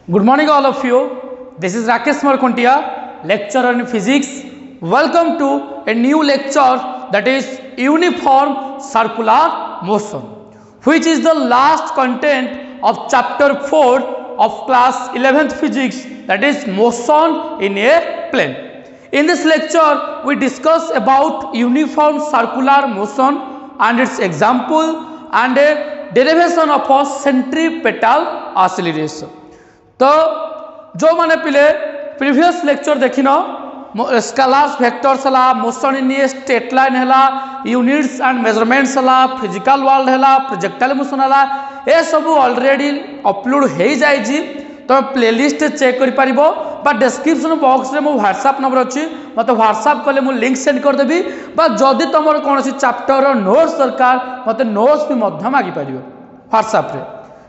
Good morning, all of you. This is Rakesh Markontia, lecturer in physics. Welcome to a new lecture, that is uniform circular motion, which is the last content of chapter 4 of class 11th physics, that is motion in a plane. In this lecture, we discuss about uniform circular motion and its example and a derivation of a centripetal acceleration. तो जो माने पिले previous lecture देखिन scalars vectors हला motion in a straight line हला units and measurements हला physical world हला projectile motion हला ए सब ऑलरेडी अपलोड हो जाय जी तो प्लेलिस्ट चेक करि परिबो बा डिस्क्रिप्शन बॉक्स रे मो व्हाट्सएप नंबर अछि मते व्हाट्सएप कले मो लिंक सेंड कर देबी बा जदी तमर कोनोसी चैप्टर रो नोट्स दरकार मते नोट्स भी मध्य मागी परिबो व्हाट्सएप रे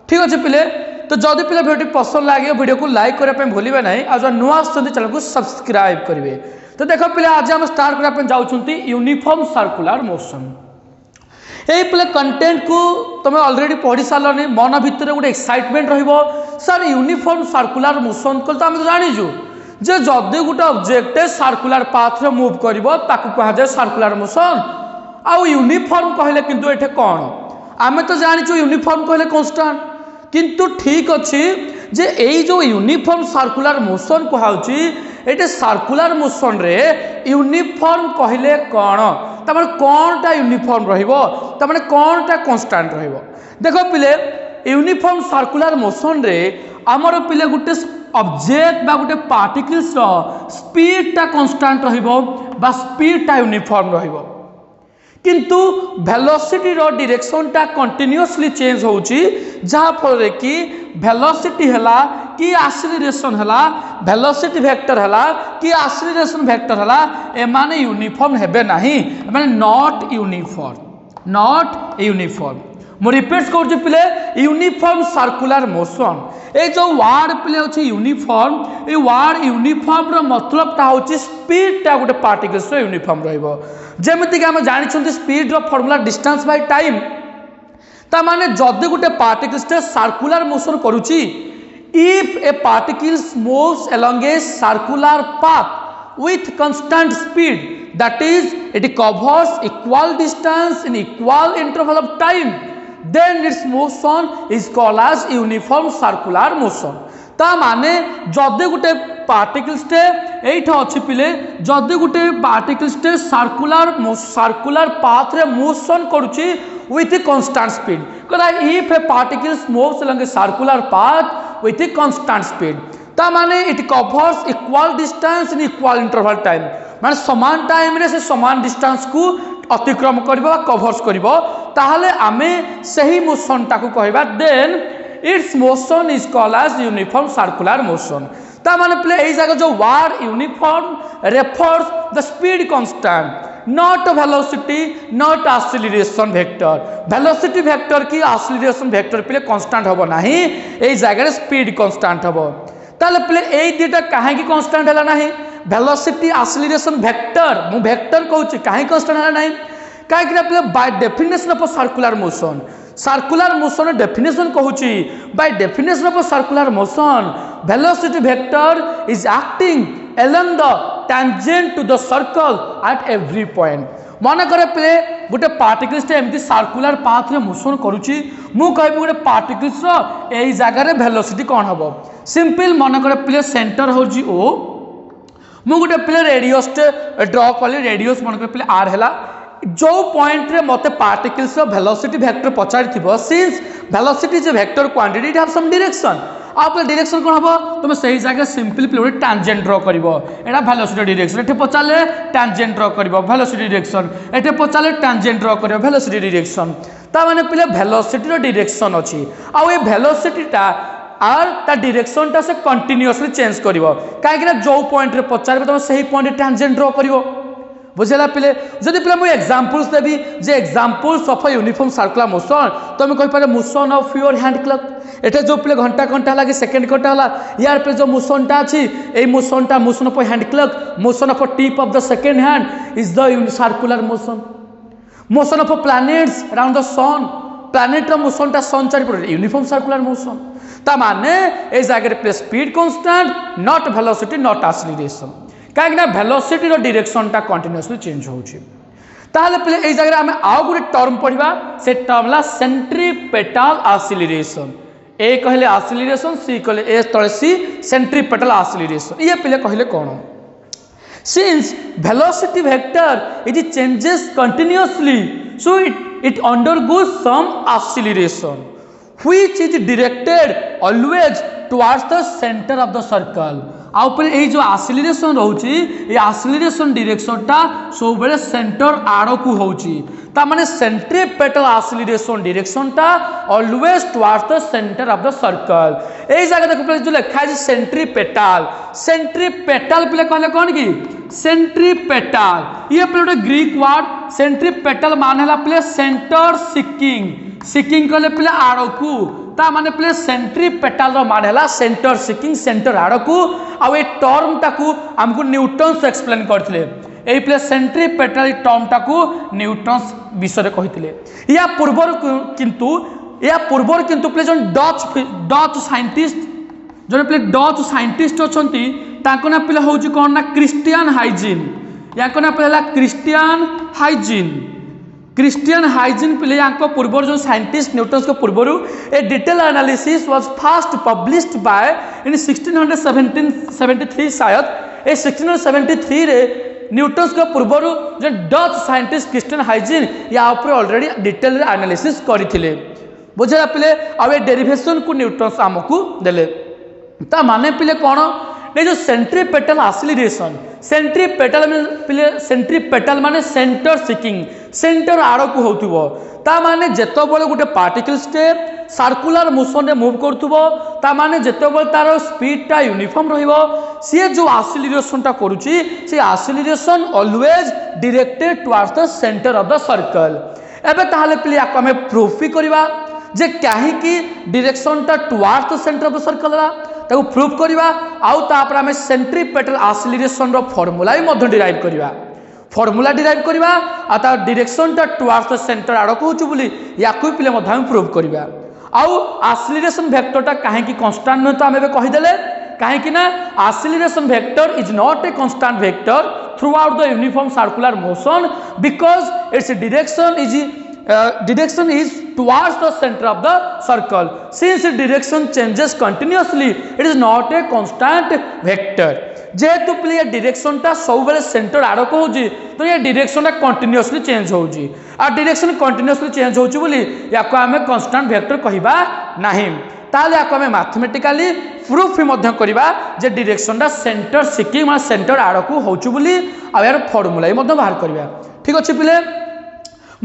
ठीक अछि पिले तो जदि पिला वीडियो पसंद लगे वीडियो को लाइक करने भूलिए ना आज नुआ चैनल को सब्सक्राइब करेंगे। तो देख पिला आज हम स्टार्ट करने जाऊँगी यूनिफॉर्म सर्कुलर मोशन। यही पिला कंटेंट को तुम ऑलरेडी पढ़ी सारे मन भितर गोटे excitement sir uniform circular motion को तो आम तो जाचु जे जदि गोटे ऑब्जेक्ट सर्कुलर पाथ मूव कर कहुए सर्कुलर मोशन आउ यूनिफॉर्म कहले किंतु एठे कौन आम तो जाचु यूनिफॉर्म कहले कांस्टेंट किंतु ठीक अच्छी जे यही जो यूनिफॉर्म सर्कुलर मोशन कहुची ये सर्कुलर मोशन रे यूनिफॉर्म कहले कौन तमें कौन टा यूनिफॉर्म रही कौन टा कांस्टेंट रही देख पिले यूनिफॉर्म सर्कुलर मोशन रे आमर पिले गोटे ऑब्जेक्ट बा गोटे पार्टिकल्स रो स्पीड टा कांस्टेंट रही स्पीड टा यूनिफॉर्म रही किंतु वेलोसिटी रो डायरेक्शन टा कंटिन्यूअसली चेंज होउची जहा फल कि वेलोसिटी हला कि एक्सीलरेशन हला वेलोसिटी वेक्टर हला कि एक्सीलरेशन वेक्टर हला ए माने यूनिफॉर्म हेबे नाही माने नॉट यूनिफॉर्म मो रिपीट कर पिले यूनिफॉर्म सर्कुलर मोशन ए जो वर्ड पिले अछि यूनिफॉर्म ए वर्ड यूनिफॉर्म रो मतलब ता होछि स्पीड ता गोटे पार्टिकल्स रो यूनिफॉर्म रहइबो जेमिति कि हम जानि स्पीड रो फार्मूला डिस्टेंस बाय टाइम ता माने जदि गोटे पार्टिकल्स सर्कुलर मोशन करूची if a particles moves along a circular path with constant speed, that is it covers equal distance in equal interval of time, then its motion is called as uniform circular motion. ता माने जदि गोटे particles एठा अछि पिले जदि गोटे particles circular path रे motion करूची with a constant speed because if a particles moves along a circular path with a constant speed ता माने it covers equal distance in equal interval time माने समान टाइम रे से समान डिस्टेंस को अतिक्रम करबा कवर्स करबो ताहले आमे सही मोशन टाको कहबा then its motion is called as uniform circular motion ता माने प्ले एई जगह जो word uniform refers the speed constant not velocity not acceleration vector velocity vector की एक्सीलरेशन वेक्टर प्ले कांस्टेंट होबो नाही एई जगह रे स्पीड कांस्टेंट होबो ताले प्ले एई दुटा काहे की कांस्टेंट हला नाही वेलोसिटी एक्सीलरेशन वेक्टर मु वेक्टर कहूची काहे कांस्टेंट हला नाही काहे कि प्ले by definition of circular motion definition कहूची by definition of circular motion velocity vector is acting along the tangent to the circle at every point मन करे प्ले गोटे पार्टिकल्स एमती सर्कुलर पाथ रे मोशन करूची मु कहबी गोटे पार्टिकल्स रो एई जगह रे वेलोसिटी कोन हबो सिंपल मन करे प्ले सेंटर होजी ओ मु गोटे प्ले रेडियस ड्रॉ कली रेडियस मन करे प्ले आर हला जो पॉइंट रे मते पार्टिकल्स रो वेलोसिटी वेक्टर पचारि थिबो since velocity is a vector quantity it have some direction आप डायरेक्शन कौन हम तुम सही जगह सिंपल गोटे टांजेंट ड्र कर वेलोसिटी डायरेक्शन एटे पचारे टांजेंट ड्र कर वेलोसिटी डायरेक्शन एटे पचारे टांजेंट ड्र कर वेलोसिटी डायरेक्शन ता माने पिले वेलोसिटी डायरेक्शन अच्छी आउ ये वेलोसिटीटा आर ता डायरेक्शन टा से कंटिन्यूअसली चेंज करिवो काहे जो पॉइंट रे पचारे तुम सही पॉइंट टांजेंट ड्र करिवो बुझेला पिले जदि पिले मु एग्जांपल्स देबी जे examples of uniform circular motion तुम कहि पारे motion of your hand clock एटे जो पिले घंटा घंटा लगे सेकंड घंटा होला यार पे जो मोशनटा अछि ए मोशनटा motion of hand clock motion of tip of the second hand is the circular motion of planets around the sun planet रो मोशनटा सन चारि पड़े यूनिफॉर्म सर्कुलर मोशन ता माने ए जगह पे speed constant not velocity not acceleration कहीं velocity रो direction टा कंटीन्यूअसली चेंज होउची ताहले पहले ए जगह आमे आउ गुटे टर्म पढ़िबा से टर्म ला सेंट्रीपेटल एक्सीलरेशन ए कहले एक्सीलरेशन सी कहले ए तळे सी सेंट्रीपेटल एक्सीलरेशन ये पहले कहले कोन since velocity vector it changes continuously so it undergoes some acceleration which is directed always towards the center of the circle आ ऊपर ए जो एक्सीलरेशन रहउची ए एक्सीलरेशन डायरेक्शन टा सब बेले सेंटर आड़ को होउची ता माने सेंट्रीपेटल एक्सीलरेशन डायरेक्शन टा always towards the centre of the circle A जगह देखो पहले जो लिखा है सेंट्रीपेटल सेंट्रीपेटल पहले कहले कोन की सेंट्रीपेटल ये पहले ग्रीक वर्ड सेंट्रीपेटल माने हला पहले सेंटर सीकिंग सीकिंग कहले पहले आड़ को ता माने पहले सेंट्रीपेटल रो माने हला सेंटर सीकिंग सेंटर आड़ को आ ए टर्म टाकू हमको न्यूटन से एक्सप्लेन करथिले ए प्ले सेंट्रीपेटल टर्म टाकू न्यूटन विषय कहिथिले या पूर्वर किंतु प्ले जन डच साइंटिस्ट जन प्ले डच साइंटिस्ट अछंती ताको ना प्ले होउची कोन ना क्रिश्चियन हाइजीन याको ना प्ले क्रिश्चियन हाइजीन प्ले याको पूर्वर जो साइंटिस्ट न्यूटन को पूर्वर a detail analysis was first published by in 1673 शायद ए 1673 रे न्यूटन को पूर्वर जो डच साइंटिस्ट क्रिश्चियन हाइजीन या ऊपर ऑलरेडी डिटेल एनालिसिस करथिले बुझला पिले आ ए डेरिवेशन को न्यूटन हमकु देले ता माने पिले कोन ने जो सेंट्रीपेटल एक्सीलरेशन सेंट्रीपेटल माने सेंटर सीकिंग सेंटर आड़ को होतुबो ता माने जेतो बेले गुटे पार्टिकल स्टेप सर्कुलर मोशन रे मूव करथुबो ता माने जेतो बेले तार स्पीड टा यूनिफॉर्म रहिबो से जो एक्सीलरेशन टा करूची से acceleration always directed towards the centre of the circle एबे ताहाले प्ले याको हमें प्रूफ भी करबा जे काहे की डायरेक्शन टा towards the centre of the circle ताको प्रूफ करबा आउ तापर हमें सेंट्रीपेटल एक्सीलरेशन रो फार्मूला ही मध्य डिराइव करबा फॉर्मूला डिराइव करबा आ ता डायरेक्शन टा टुवर्ड्स द सेंटर आड़ को होछु बोली याकू पिले मध्य हम प्रूफ करबा आउ एक्सीलरेशन वेक्टर टा काहे की कांस्टेंट न तो हम एबे कहि देले काहे की ना acceleration vector is not a constant vector throughout the uniform circular motion because it's direction is towards the center of the circle since direction changes continuously it is not a constant vector जेहेतु play direction टा सब बेले centre आड़ को होजी तो ये direction टा continuously change होजी आ direction continuously change होची बोली याको हमें कांस्टेंट वेक्टर कहिबा नाही ताले याको हमें मैथमेटिकली प्रूफ भी मध्य करबा जे डायरेक्शन टा सेंटर सीकिंग माने सेंटर आड़ को होची बोली आ यार फार्मूला ही मध्य बाहर करबा ठीक अछि प्ले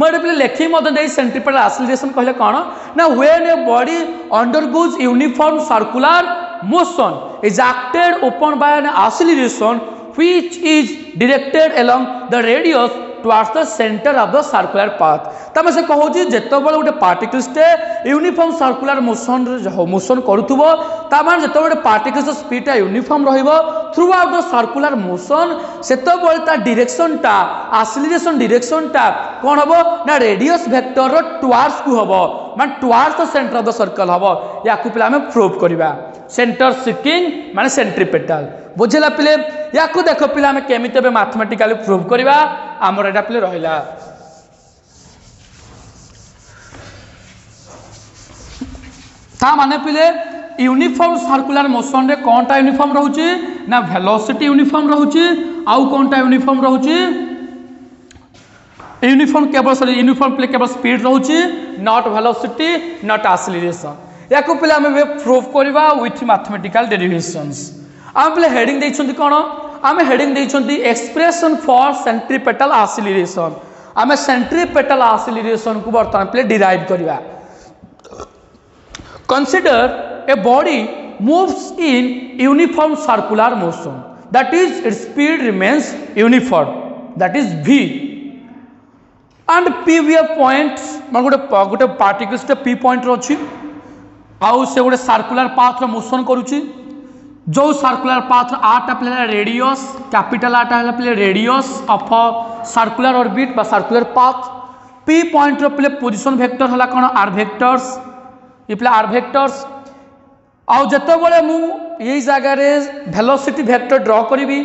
मोटे पे लेखी मध्य सेंट्रीपेटल एक्सीलरेशन कहले कौन ना when a body undergoes uniform circular motion is acted upon by an acceleration which is directed along the radius towards the center of the circular path तमे से कहू जी जेतो बेले गोटे पार्टिकल्स टे यूनिफॉर्म सर्कुलर मोशन करूथबो ता मान जेतो बेले पार्टिकल्स स्पीड टा यूनिफॉर्म रहिबो through out the circular motion सेतो बेले ता डायरेक्शन टा एक्सीलरेशन डायरेक्शन टा कोन हबो ना रेडियस वेक्टर रो टुवर्ड्स को हबो मान towards the centre of the circle हबो याकू पिला हम प्रूव करबा सेंटर सीकिंग माने सेंट्रीपेटल बुझला पिले याकू देखो पिला हम केमिते बे मैथमेटिकली प्रूव करबा हमर एटा पिले रहिला ता माने पिले यूनिफॉर्म सर्कुलर मोशन रे कोनटा यूनिफॉर्म रहउची ना वेलोसिटी यूनिफॉर्म रहउची आउ कोनटा यूनिफॉर्म रहउची यूनिफॉर्म प्ले केवल स्पीड रहउची नॉट वेलोसिटी नॉट एक्सीलरेशन याकू पिले हम प्रूफ करबा विथ मैथमेटिकल डेरिवेशंस हम पिले हेडिंग दैछंती कोन हम हेडिंग दैछंती एक्सप्रेशन फॉर सेंट्रीपेटल एक्सीलरेशन हम सेंट्रीपेटल एक्सीलरेशन को वर्तमान पिले डिराइव करबा Consider a body moves in uniform circular motion. That is, its speed remains uniform. That is v. And p we have points. मान गोटे particles टे p point रही. आउ से गोटे circular path रो motion करूची. जो circular path r टा प्ले radius, capital R टा play radius of a circular orbit बा circular path. p point रो प्ले position vector हला कौन r vectors. ये प्ले r vectors आउ जितेबाला मुझे जगार वेलोसिटी वेक्टर ड्र करी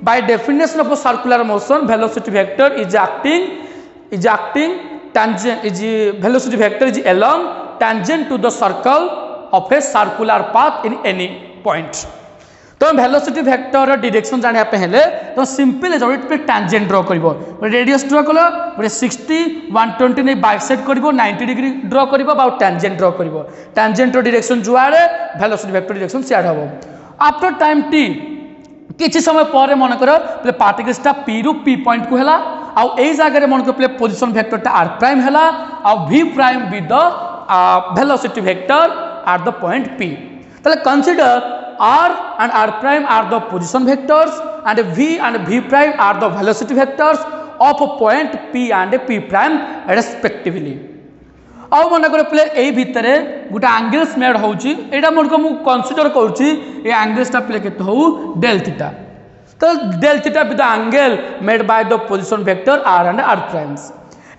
bye definition of circular motion velocity vector is acting tangent is velocity vector is along tangent to the circle of a circular path in any point. तो velocity vector direction जानिया पहले तो simple है जरूर tangent draw करिवो radius draw कलो 60 120 ने bisect करिवो 90 degree draw करिवो बा tangent draw करिवो tangent रो direction जुआड़े velocity vector direction सियाड हबो आफ्टर टाइम टी किछि समय पर मन कर प्ले पार्टिकल्स टा p रु p पॉइंट को हला आउ एई जगह रे मन कर प्ले पोजीशन वेक्टर टा r प्राइम हला आउ v prime be the velocity vector at the point p तले consider r and r prime are the position vectors and v prime are the velocity vectors of point p and p prime respectively. आउ मन कर play एई भितरे गोटे angles made होउची एटा मन को मु कंसीडर करूची ए एंगल्स टा प्ले केते हो डेल थीटा तो del theta with the angle made by the position vector r and r primes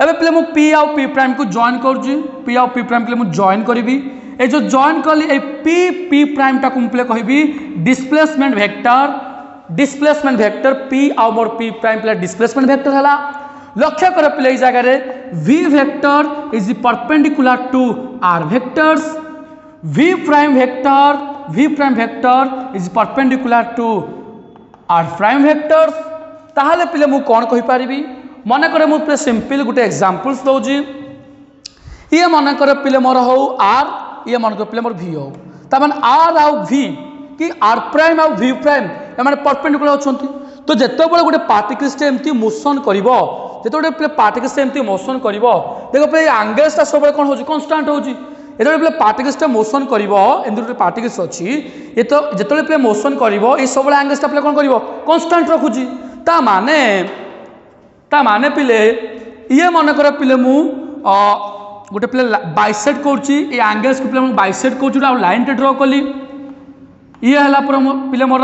एबे प्ले मु p आउ p prime को जॉइन करूची p आउ p prime के मु जॉइन करबी ए जो जॉइन कली ए p प्राइम टा कुम्पले कहबी डिस्प्लेसमेंट वेक्टर p आउ मोर p प्राइम प्ले डिस्प्लेसमेंट वेक्टर हला लक्ष्य कर प्ले जगह रे v vector is perpendicular to r vectors v prime vector is perpendicular to r prime vectors ताहाले प्ले मु कोन कहि पारिबी मन करे मु प्ले सिंपल गुटे एग्जांपल्स दोजी ये मन करे प्ले मोर हो r ये मन को प्ले मोर v हो तमन r आउ v कि r प्राइम आउ v प्राइम ए माने परपेंडिकुलर होछंती तो जेते बळे गुटे पार्टिकल्स टे एम्ति मोशन करिवो जेते गुटे प्ले पार्टिकल्स टे एम्ति मोशन करिवो देखो प्ले एंगल्स ता सब कोन होची कांस्टेंट होची एते प्ले पार्टिकल्स टे मोशन करिवो एंति गुटे पार्टिकल्स अछि ये तो जेते प्ले मोशन करिवो ए सब एंगल्स ता प्ले कोन करिवो कांस्टेंट रखुची ता माने प्ले ये मन कर प्ले मु गोटे प्ले बाइसेट करूची ए एंगल्स को प्ले बाइसेट करूची आ लाइन टे ड्रॉ कली ये हला पर प्ले मोर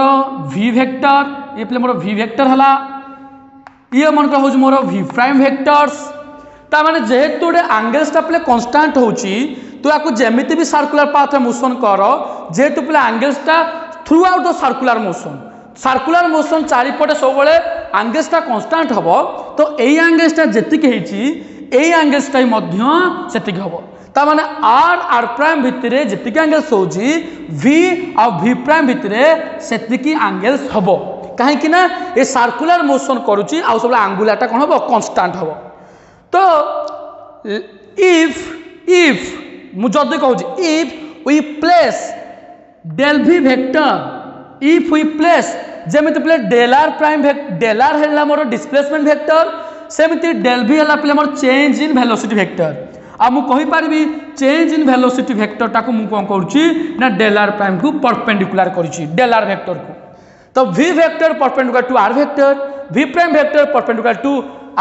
v वेक्टर ये प्ले मोर v वेक्टर हला ये मन कर होची मोर v प्राइम वेक्टर्स ता माने जेहेतु गोटे एंगल्स ता प्ले कांस्टेंट होची तो याकू जेमिति भी सर्कुलर पाथ रे मोशन कर जेहेतु प्ले एंगल्स ता throughout the circular motion चारिपटे सब बेले एंगल्स ता कांस्टेंट हबो तो एई एंगल्स ता जेतिक हेची एई एंगल्स टाइ मध्य सेतिक हबो ता माने r प्राइम भितरे जेतिक एंगल्स होची v आ v प्राइम भितरे सेतिक एंगल्स हबो काहे कि ना ए सर्कुलर मोशन करूची आ सब एंगुलर ता कोन हबो कांस्टेंट हबो तो इफ मु जदी कहूची if we place del v vector if we place जेमिति प्ले del r prime del r हैला मोर डिस्प्लेसमेंट वेक्टर सेमिति del v हैला प्ले मोर चेंज इन वेलोसिटी वेक्टर आ मु कहि पारबी चेंज इन वेलोसिटी वेक्टर टाको मु कोन करूची ना del r प्राइम को परपेंडिकुलर करूची del r वेक्टर को तो v vector perpendicular to r vector v prime vector perpendicular to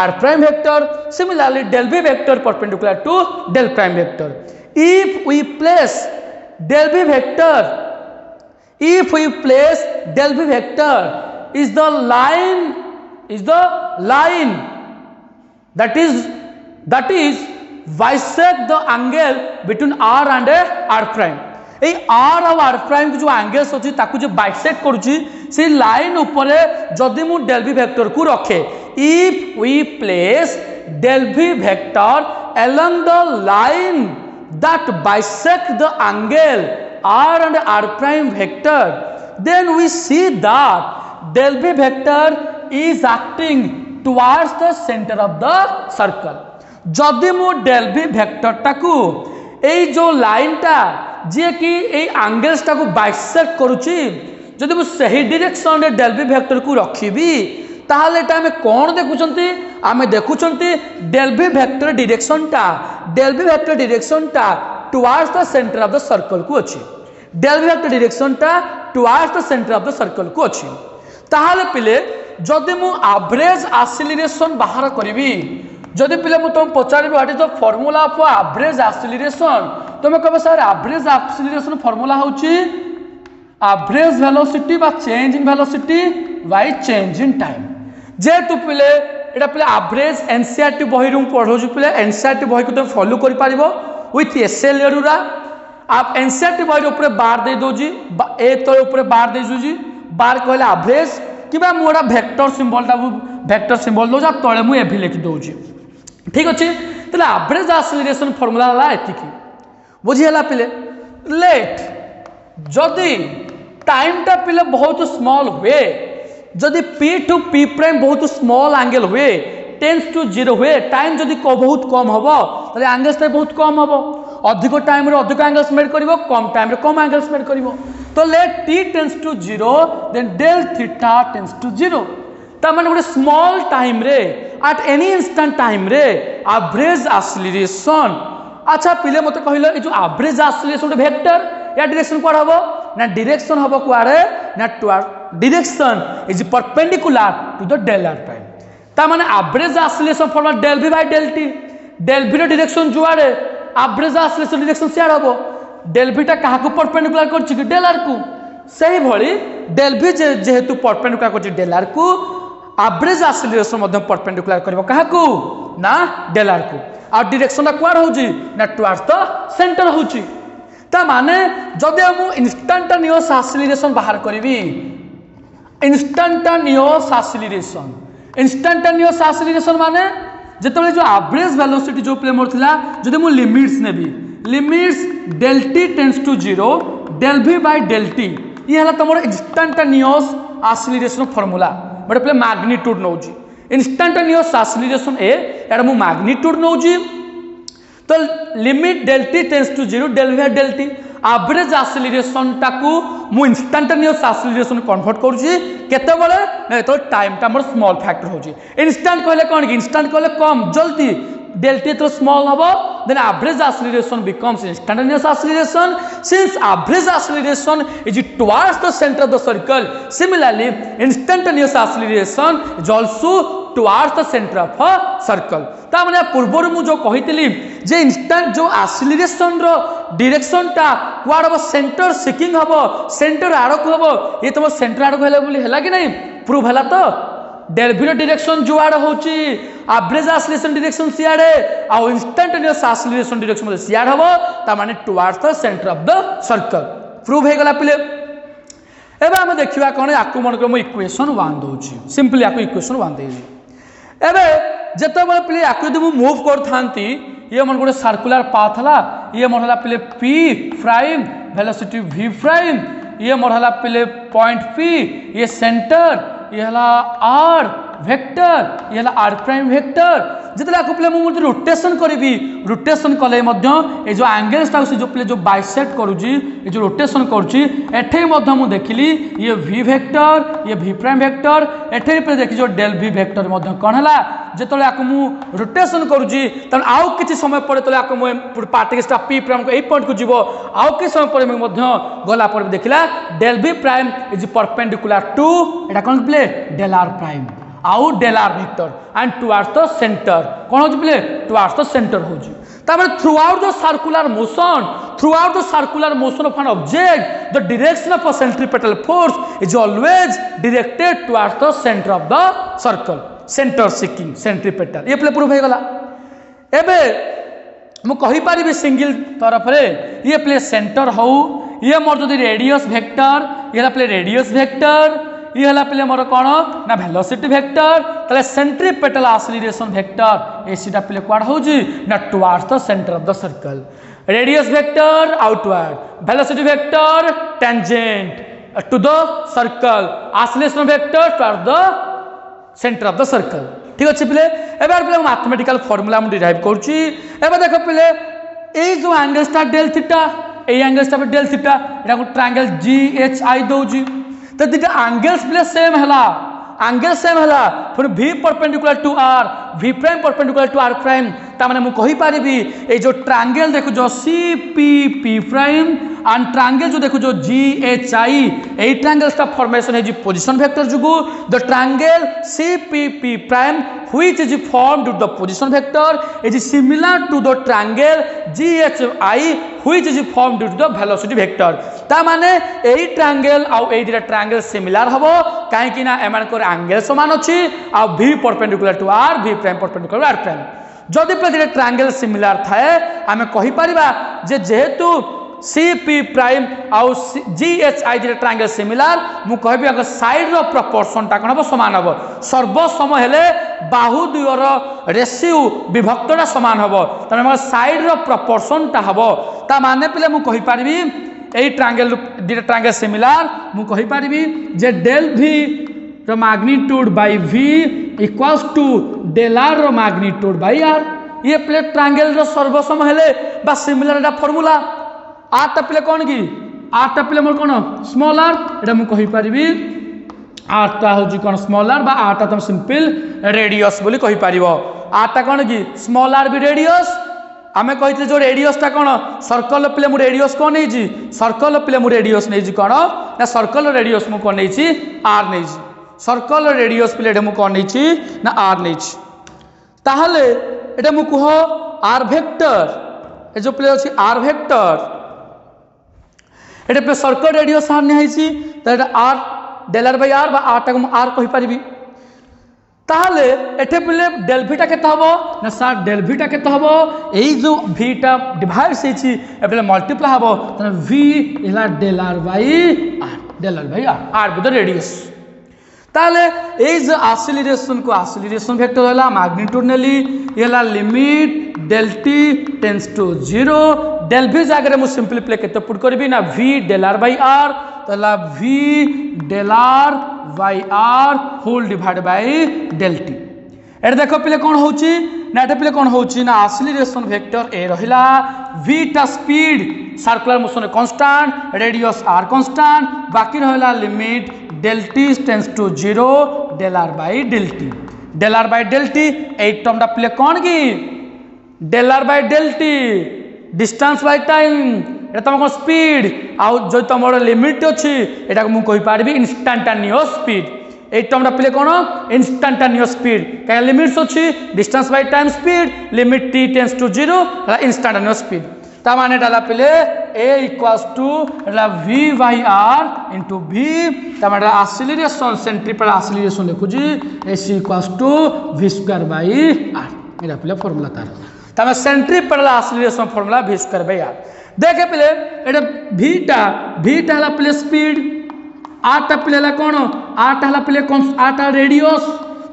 r prime vector similarly del v vector perpendicular to del prime vector if we place del v vector is the line that is bisect the angle between r and r prime A r और r prime की जो angles होची ताकू जे bisect करूची से line ऊपर जदी मु del v वेक्टर को रखे if we place del v vector along the line that bisect the angle r and r prime vector then we see that del v vector is acting towards the center of the circle जदि मु del v vector टाकू ए जो line टा जे कि ए angles टाकू bisect करूची जदि मु सही डायरेक्शन रे del v vector को रखिबी ताहले एटा हमें कोन देखुचंती आमे देखुचंती del v vector डायरेक्शन टा towards the centre of the circle को अछि del v vector डायरेक्शन टा towards the centre of the circle को अछि ताहले पिले जदि मु एवरेज एक्सीलरेशन बाहर करिवि जदि पिले मु तुम पचारि what is the formula of average acceleration तुम कहबो सर एवरेज एक्सीलरेशन फार्मूला होछि एवरेज वेलोसिटी बा change in velocity by change in time जे तू पिले एटा पिले एवरेज एनसीईआरटी बही रु पढो छु पिले एनसीईआरटी बही को तुम फॉलो करि पारिबो विथ एसएल एरुरा आप एनसीईआरटी बही ऊपर बार दे दोजी ए तो ऊपर बार दे दोजी बार कहले एवरेज किबा मोडा वेक्टर सिंबल टा वेक्टर सिंबल दो जा तळे मु एभी लिखि दोजी ठीक अछि तले एवरेज एक्सेलरेशन फार्मूला ला एतिकी बुझी हला पिले लेट जदी टाइम टा पिले बहुत स्मॉल हुए जदी p टू p प्राइम बहुत स्मॉल एंगल हुए टेंस टू 0 हुए टाइम जदी को बहुत कम हबो तले एंगल्स बहुत कम हबो अधिक टाइम रे अधिक एंगल्स मेड करिवो कम टाइम रे कम एंगल्स मेड करिवो तो let t tends to 0 then del theta tends to 0 ता माने गोटे स्मॉल टाइम रे एट एनी इंस्टेंट टाइम रे एवरेज एक्सेलरेशन अच्छा पिले मते कहिलो ए जो एवरेज एक्सेलरेशन गोटे वेक्टर या डायरेक्शन कोड हबो ना डायरेक्शन हबो कुआडे ना toward direction is perpendicular to the del r prime ता माने average acceleration formula del v by del t del v रो डायरेक्शन जुआडे एवरेज एक्सेलरेशन डायरेक्शन सियाड हबो डेल v टा काहा को परपेंडिकुलर करछि कि डेल r को सही भली डेल v जेहेतु परपेंडिकुलर करछि डेल r को एवरेज एक्सेलरेशन मध्य परपेंडिकुलर करबो काहा को ना डेल r को आ डायरेक्शन टा कुआड होउछि ना टुवर्ड्स द सेंटर होउछि ता माने जदि हम इंस्टेंटेनियस एक्सेलरेशन बाहर करबी इंस्टेंटेनियस एक्सेलरेशन माने जेतबे जो एवरेज वेलोसिटी जो प्ले मोर थिला जदि मु लिमिट्स नेबी limits del t tends to 0 del v by del t ये हला तमर इंस्टेंटेनियस एक्सेलरेशन फार्मूला बट प्ले मैग्नीट्यूड नौजी इंस्टेंटेनियस एक्सेलरेशन ए यार मु मैग्नीट्यूड नौजी तो limit del t tends to 0 del v by del t average acceleration टाकू मु इंस्टेंटेनियस एक्सेलरेशन कन्वर्ट करूची केते बळे नै तो टाइम टा मोर स्मॉल फैक्टर होची इंस्टेंट कहले कोन कि इंस्टेंट कहले कम जल्दी डेल t तो स्मॉल हबो then average acceleration becomes instantaneous acceleration since average acceleration is towards the centre of the circle similarly instantaneous acceleration is also towards the centre of a circle ता माने पूर्वरु मु जो कहितली जे इंस्टेंट जो एक्सेलरेशन रो डायरेक्शन टा क्वाड हबो सेंटर सिकिंग हबो सेंटर आड़क हबो ये तो सेंटर आड़क हेले बोली हला कि नहीं प्रूव हला तो डेल v रो डायरेक्शन जुआड होची एवरेज एक्सेलरेशन डायरेक्शन सियाडे आ इंस्टेंटेनियस एक्सेलरेशन डायरेक्शन मते सियाड हबो ता माने towards the centre of the circle prove हे गला पिले एबे हम देखिबा कोन याकु मन को म इक्वेशन 1 दोची सिंपली याकु इक्वेशन 1 देजी एबे जेतबे पिले याकु यदि मु मूव करथांती ये मन गोटे सर्कुलर पाथ हला ये मन हला पिले p prime velocity v prime ये मन हला पिले पॉइंट p ये सेंटर ये हला r वेक्टर ये हला r प्राइम वेक्टर जितला को प्ले मु रोटेशन करबी रोटेशन कले मध्य ए जो एंगल्स ता से जो प्ले जो बाइसेक्ट करूजी ए जो रोटेशन करूची एठे मध्य मु देखिली ये v वेक्टर ये v प्राइम वेक्टर एठे पे देखि जो डेल v वेक्टर मध्य कोन हला जेतले आको मु रोटेशन करूजी त आउ किछि समय परे तले आको मु पार्टिकल p प्राइम को ए पॉइंट को जीवो आउ किछि समय परे मध्य गला पर देखिला del v prime is perpendicular to एटा कोन प्ले डेल r प्राइम आउ del r vector and towards the centre कोन हो प्ले टुवर्ड्स द सेंटर हो तापर throughout the circular motion of an object the direction of a centripetal force is always directed towards the centre of the circle centre seeking centripetal ये प्ले proof हे गला एबे मु कहि पारिबे सिंगल तरफ रे ये प्ले सेंटर हो ये मोर जदि रेडियस वेक्टर ये प्ले रेडियस वेक्टर ये हला पिले मोर कोन ना वेलोसिटी वेक्टर तले सेंट्रीपेटल एक्सेलरेशन वेक्टर एसीटा पिले क्वाड होजी ना towards the centre of the circle radius vector outward velocity vector tangent to the circle acceleration vector towards the centre of the circle ठीक अछि पिले एबार पिले मैथमेटिकल फार्मूला हम डिराइव करछि एबा देखो पिले ए जो एंगल स्टार डेल थीटा ए एंगल स्टार डेल थीटा एटा को ट्रायंगल GHI दोजी तो दिटा एंगल्स प्ले सेम हला एंगल सेम हला फिर v perpendicular to r v prime perpendicular to r prime ता माने मु कहि पारिबी ए जो ट्रायंगल देखो जो CPP प्राइम एंड ट्रायंगल जो देखो जो GHI a triangle sta formation है जी पोजीशन वेक्टर जुगु the triangle CPP prime which is formed with the position vector is similar to the triangle GHI which is formed with the velocity vector ता माने एई triangle आ एई दिटा triangle similar हबो काहे कि ना एमान को एंगल समान अछि आ v perpendicular to r v prime perpendicular r prime जदि पे दिटा ट्रायंगल सिमिलर थाए हमें कहि परिबा जे जेहेतु CP प्राइम आउ GHI जे ट्रायंगल सिमिलर मु कहबी अगर साइड रो प्रपोर्शन ता कोन समान हबो सर्वसम हेले बाहु दुयर रेशियो विभक्तटा समान हबो तने साइड रो प्रपोर्शन ता हबो ता माने पिले मु कहि पारबी एई ट्रायंगल दिटा ट्रायंगल सिमिलर मु कहि पारबी जे डेल V रो magnitude by V equals to del R रो मैग्नीट्यूड बाय R ये प्ले ट्रायंगल रो सर्वसम हेले बा सिमिलर एटा फार्मूला आर टा प्ले कौन की आर टा प्ले मोर कौन स्मॉल आर एटा मु कहि परिबी आर टा हो जी कौन स्मॉल आर बा आर टा तुम सिंपल रेडियस बोली कहि परिबो आर टा कौन की स्मॉल आर भी रेडियस आमे कहिते जो रेडियस टा कौन सर्कल प्ले मु रेडियस कौन नै जी सर्कल प्ले मु रेडियस नै जी कौन ना सर्कल रेडियस मु कौन नै जी आर नै जी सर्कल रेडियस प्ले मु कौन नै जी ना आर नै जी ताहले एटा मु कहो आर वेक्टर ए जो प्ले अछि आर वेक्टर एटा पे सर्कल रेडियस आर नै आइछि त एटा r del r by r बा आर टा को आर कहि परिबी ताहले एठे प्ले डेल v टा केता हबो ना सर डेल v टा केता हबो एई जो v टा डिवाइड सेछि ए प्ले मल्टीप्लाई हबो त v इला del r by r with radius ताले एई जो एक्सीलरेशन को एक्सीलरेशन वेक्टर होला मैग्नीट्यूड नेली एला limit del t tends to 0 del v जागरे मु सिंपली प्ले केते पुट करबी ना v del r by r तला v del r by r whole divide by del t एटा देखो प्ले कोन होउची ना एटा प्ले कोन होउची ना एक्सीलरेशन वेक्टर ए रहिला v टा speed circular motion constant radius r constant बाकी रहला limit del t tends to 0 del r by del t ए टर्म दा प्ले कोन की del r by del t distance by time एटा तुम स्पीड आउ जो तुम लिमिट अच्छी एटा मु कहि पारबी इंस्टेंटेनियस स्पीड ए टर्म प्ले कोन इंस्टेंटेनियस स्पीड का लिमिट्स अच्छी distance by time speed limit t tends to 0 instantaneous speed ता माने डाला प्ले a equals to v by r into v ता माने एक्सीलरेशन सेंट्रीपेटल एक्सीलरेशन लिखु जी s equals to v square by r एटा प्ले फार्मूला तार ता मैं centripetal acceleration formula v square by r देखे प्ले एटा v टा हला प्ले स्पीड r टा प्ले हला कोन r टा हला प्ले r टा रेडियस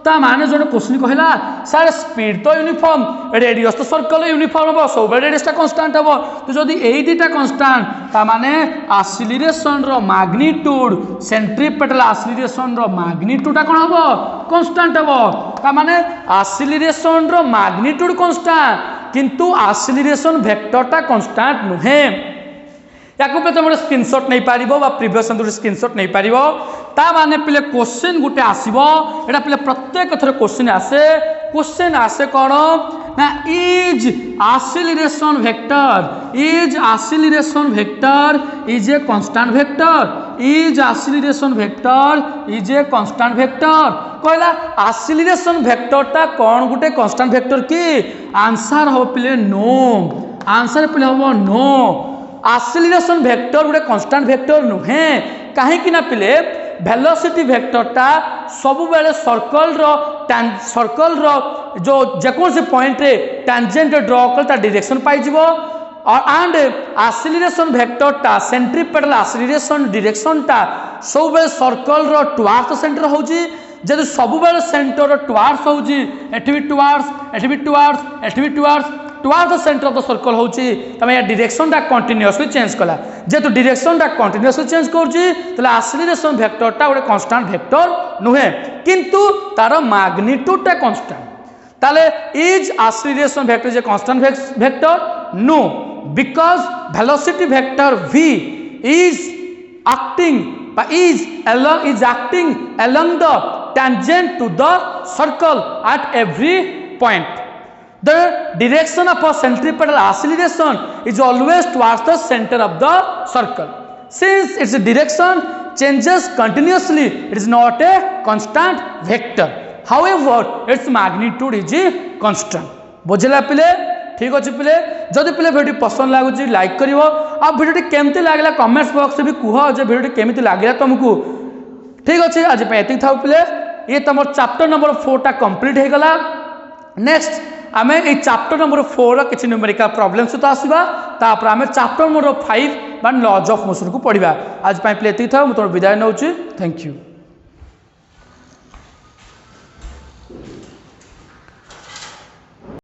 ता माने जोने क्वेश्चन कहला सर स्पीड तो यूनिफॉर्म रेडियस तो सर्कल यूनिफॉर्म हो सब रेडियस टा कांस्टेंट हो तो जदी एई दिटा कांस्टेंट ता माने एक्सीलरेशन रो मैग्नीट्यूड सेंट्रीपेटल एक्सीलरेशन रो मैग्नीट्यूड टा कोन हो कांस्टेंट हो ता माने एक्सीलरेशन रो मैग्नीट्यूड कांस्टेंट किंतु एक्सीलरेशन वेक्टर टा कांस्टेंट नुहे याको पे तुम स्क्रीनशॉट नहीं पारिबो बा प्रीवियस स्क्रीनशॉट नहीं पारिबो ता माने पिले क्वेश्चन गुटे आसीबो एटा पिले प्रत्येक थर क्वेश्चन आसे कोन ना is acceleration vector is a constant vector is acceleration vector is a constant vector कहला एक्सीलरेशन वेक्टर ता कोन गुटे कांस्टेंट वेक्टर की आंसर हो पिले नो आंसर पिले हो नो एक्सीलरेशन वेक्टर गोटे कांस्टेंट वेक्टर नुहे कहीं ना पिले वेलोसिटी वेक्टर टा सब बेले सर्कल रो जो जेकोसी पॉइंट रे टेंजेंट ड्रॉ कर ता डायरेक्शन पाई जिवो और एंड एक्सीलरेशन वेक्टर टा सेंट्रीपेटल एक्सीलरेशन डायरेक्शन टा सब बेले सर्कल रो टुवर्ड्स सेंटर होजी जदि सब बेले सेंटर टुवर्ड्स होजी एठी भी towards towards the centre of the circle होची तमे या डायरेक्शन टा कंटीन्यूअसली चेंज कला जेतु डायरेक्शन टा कंटीन्यूअसली चेंज करची तले एक्सीलरेशन वेक्टर टा गोटे कांस्टेंट वेक्टर नुहे किंतु तार मैग्नीट्यूड टा कांस्टेंट ताले इज एक्सीलरेशन वेक्टर जे constant vector no because velocity vector v is acting along the tangent to the circle at every point. The direction of a centripetal acceleration is always towards the center of the circle. Since its direction changes continuously, it is not a constant vector. However, its magnitude is constant. बुझला पिले ठीक अच्छे पिले जदि पिले video पसंद लगुच like कर भिडियो केमती लगला कमेंट्स बॉक्स भी कह जे भिडियो केमती लगला तुमको ठीक अच्छे आज ये था पिले ये तुम चैप्टर नंबर 4 टा कंप्लीट हो गला नेक्स्ट आम ये चैप्टर नंबर 4 किसी न्यूमेरिकल प्रॉब्लम सहित आसवा तापर आम चैप्टर नंबर 5 मान लॉज ऑफ मोशन को पढ़ा। आज प्ले ये था मुझे विदाय नौ। Thank you.